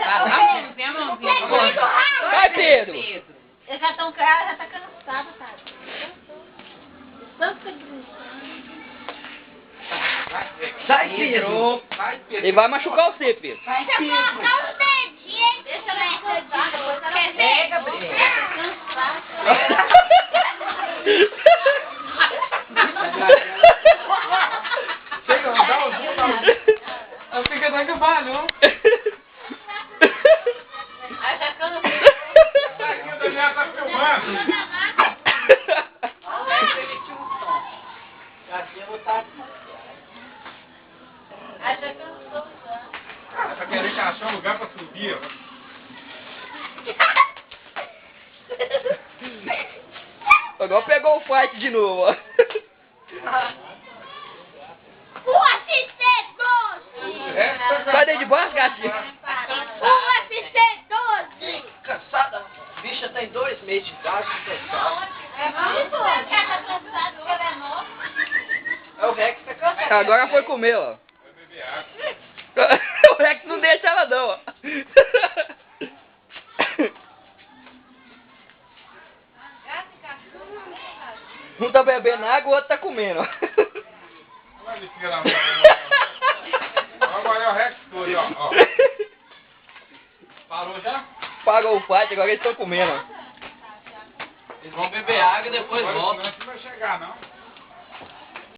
Mãozinha, mãozinha. Vai, Pedro. Eles já estão já tá cansado, tá? Tanto que Sai, Pedro. Ele vai machucar você, Pedro. vai, Pedro. Colocar os dedinhos. Deixa ela encostar, depois ela pega, Gabriel. Chega, dá um zoom, não fica dando trabalho. Aí já cansa. Aqui o Daniel tá filmando. Aí já cansou já. Só querer que achar um lugar pra subir, ó. Agora pegou o fight de novo, ó. UFC 12! Sai daí de baixo, gatinho. UFC 12! Cansada, a bicha tem 2 meses de idade, cansada. É muito, ela tá cansada porque ela é nova. É o Rex tá cansado. Agora foi comer, ó. Vai beber água. O Rex não deixa ela não, ó. Um tá bebendo água, o outro tá comendo, ó. Vai me tirar na mão. Agora é o Rex todo, ó. Parou já? Pagou o fight, agora eles estão comendo, ó. Eles vão beber água e depois Agora voltam. não vai chegar, não.